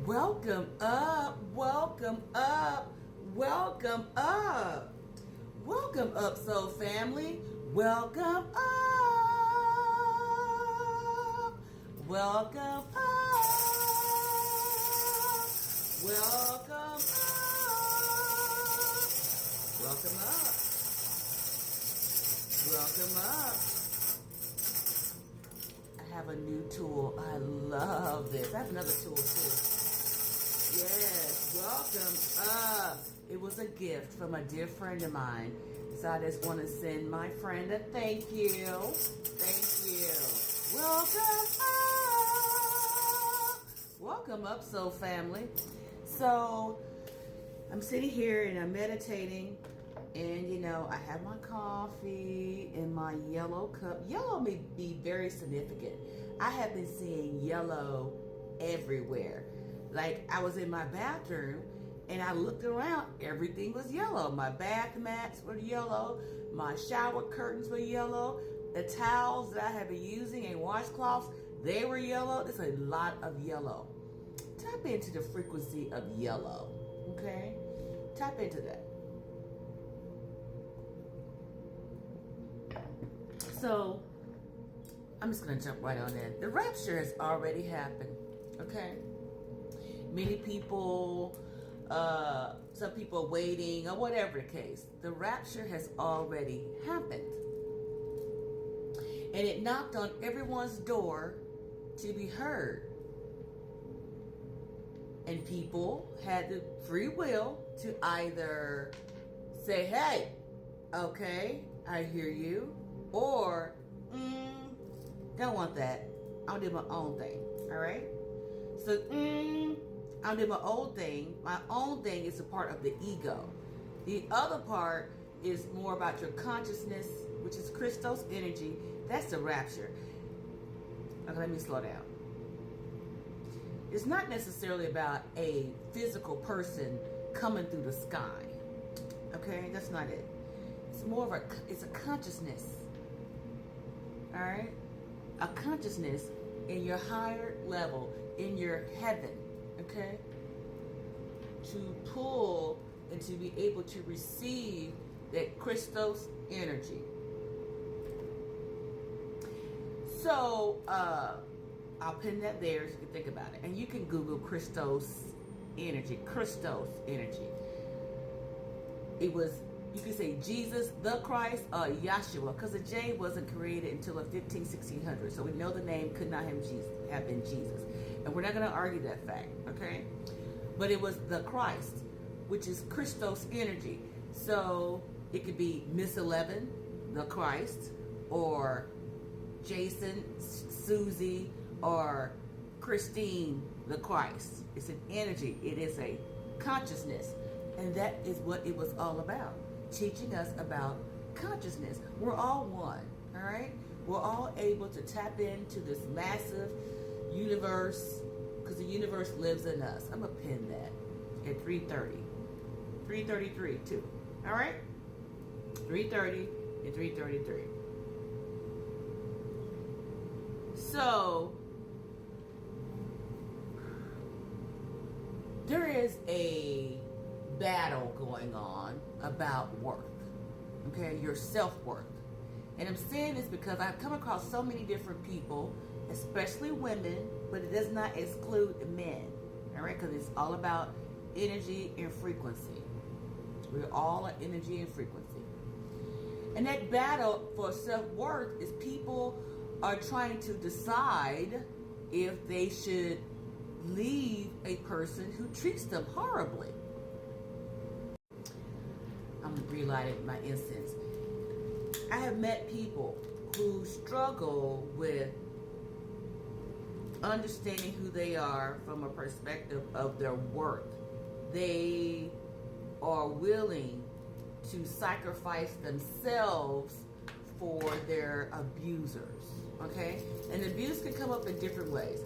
Welcome up, welcome up, welcome up. Welcome up, soul family. Welcome up. Welcome up. Welcome up. Welcome up. Welcome up. I have a new tool. I love this. I have another tool too. Yes, welcome up. It was a gift from a dear friend of mine. So I just want to send my friend a thank you. Thank you. Welcome up. Welcome up, soul family. So I'm sitting here and I'm meditating. And, I have my coffee in my yellow cup. Yellow may be very significant. I have been seeing yellow everywhere. Like, I was in my bathroom and I looked around. Everything was yellow. My bath mats were yellow. My shower curtains were yellow. The towels that I have been using and washcloths, they were yellow. There's a lot of yellow. Tap into the frequency of yellow, okay? Tap into that. So, I'm just going to jump right on in. The rapture has already happened, okay? Many people, some people are waiting, or whatever the case. The rapture has already happened. And it knocked on everyone's door to be heard. And people had the free will to either say, hey, okay, I hear you. Or, don't want that. I'll do my own thing. All right? So, I'll do my own thing. My own thing is a part of the ego. The other part is more about your consciousness, which is Christos energy. That's the rapture. Okay, let me slow down. It's not necessarily about a physical person coming through the sky. Okay? That's not it. It's more of it's a consciousness. All right? A consciousness in your higher level, in your heaven, okay? To pull and to be able to receive that Christos energy. So, I'll pin that there so you can think about it. And you can Google Christos energy. Christos energy. It was, you can say Jesus the Christ or Yahshua, because the J wasn't created until the 1600s. So we know the name could not have been Jesus. And we're not going to argue that fact, okay? But it was the Christ, which is Christos energy. So it could be Miss 11, the Christ, or Jason, Susie, or Christine, the Christ. It's an energy. It is a consciousness. And that is what it was all about. Teaching us about consciousness. We're all one, all right? We're all able to tap into this massive universe because the universe lives in us. I'm going to pin that at 3:30. 3:33 too, all right? 3:30 and 3:33. So, there is a battle going on about worth, okay, your self-worth. And I'm saying this because I've come across so many different people, especially women, but it does not exclude men, all right, because it's all about energy and frequency. We're all an energy and frequency. And that battle for self-worth is people are trying to decide if they should leave a person who treats them horribly. I'm relighting my incense. I have met people who struggle with understanding who they are from a perspective of their worth. They are willing to sacrifice themselves for their abusers, okay? And abuse can come up in different ways.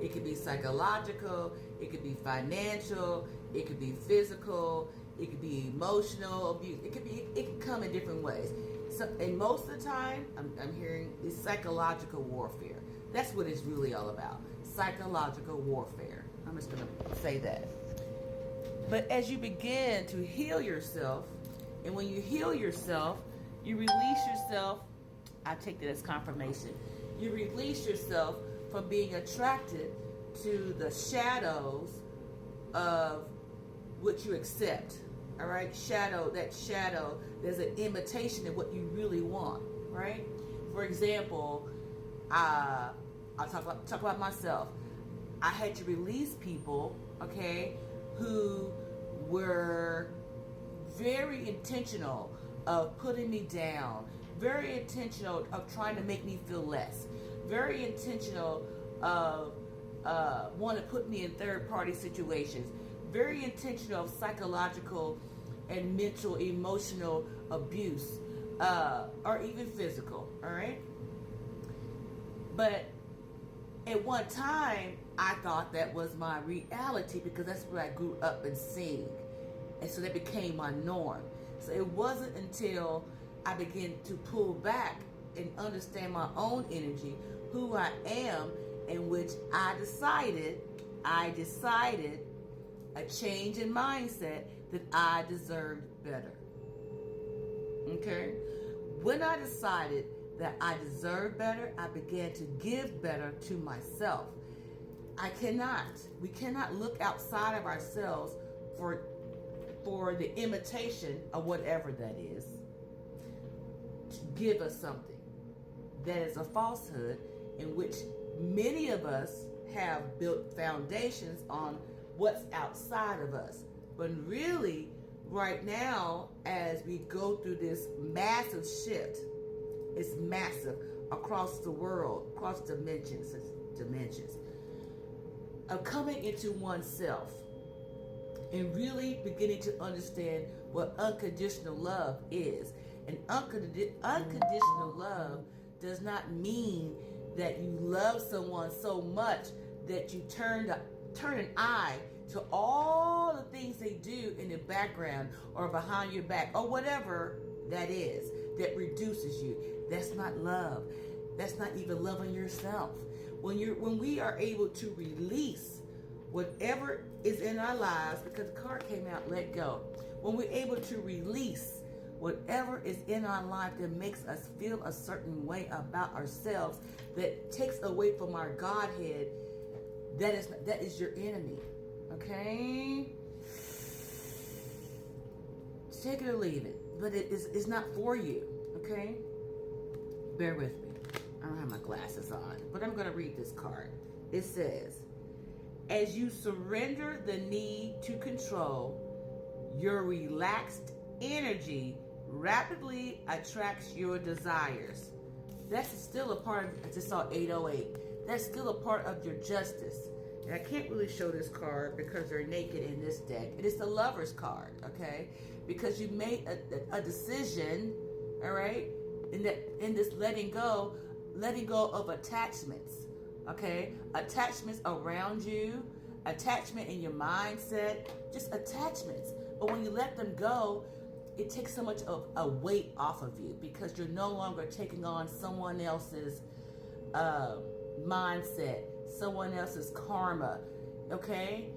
It could be psychological, it could be financial, it could be physical, it could be emotional abuse. It could come in different ways. So, and most of the time, I'm hearing is psychological warfare. That's what it's really all about. Psychological warfare. I'm just going to say that. But as you begin to heal yourself, and when you heal yourself, you release yourself. I take that as confirmation. You release yourself from being attracted to the shadows of what you accept. All right, that shadow, there's an imitation of what you really want, right? For example, I'll talk about myself. I had to release people, okay, who were very intentional of putting me down, very intentional of trying to make me feel less, very intentional of want to put me in third-party situations, very intentional of psychological and mental, emotional abuse, or even physical, all right? But at one time, I thought that was my reality because that's what I grew up and seeing. And so that became my norm. So it wasn't until I began to pull back and understand my own energy, who I am, in which I decided a change in mindset that I deserved better. Okay? When I decided that I deserved better, I began to give better to myself. We cannot look outside of ourselves for the imitation of whatever that is to give us something. That is a falsehood in which many of us have built foundations on what's outside of us. But really, right now, as we go through this massive shift, it's massive across the world, across dimensions, of coming into oneself and really beginning to understand what unconditional love is. And unconditional love does not mean that you love someone so much that you turn an eye to all the things they do in the background or behind your back or whatever that is that reduces you. That's not love. That's not even loving yourself. When we are able to release whatever is in our lives, because the card came out, let go. When we're able to release whatever is in our life that makes us feel a certain way about ourselves, that takes away from our Godhead, that is your enemy. Okay? Take it or leave it. But it's not for you. Okay? Bear with me. I don't have my glasses on. But I'm going to read this card. It says, as you surrender the need to control, your relaxed energy rapidly attracts your desires. That's still a part of, I just saw 808. That's still a part of your justice. And I can't really show this card because they're naked in this deck. It is the Lover's card, okay? Because you made a decision, all right? In this letting go of attachments, okay? Attachments around you, attachment in your mindset, just attachments. But when you let them go, it takes so much of a weight off of you because you're no longer taking on someone else's mindset, someone else's karma, okay?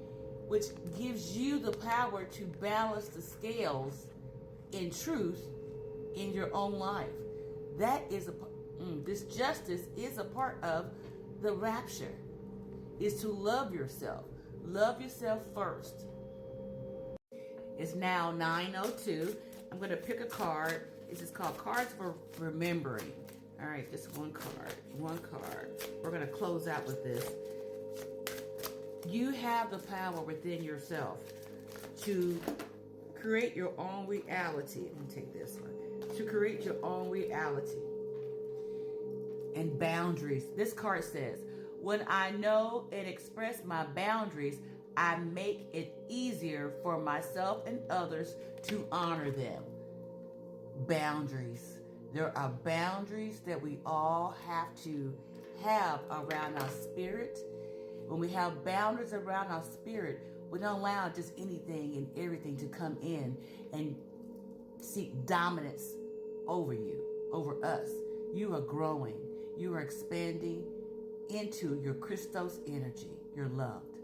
Which gives you the power to balance the scales in truth in your own life. That is this justice is a part of the rapture, is to love yourself. Love yourself first. It's now 9:02. I'm going to pick a card. This is called Cards for Remembering. All right, just one card. We're going to close out with this. You have the power within yourself to create your own reality. Let me take this one. To create your own reality. And boundaries. This card says, when I know and express my boundaries, I make it easier for myself and others to honor them. Boundaries. There are boundaries that we all have to have around our spirit. When we have boundaries around our spirit, we don't allow just anything and everything to come in and seek dominance over you, over us. You are growing. You are expanding into your Christos energy. You're loved.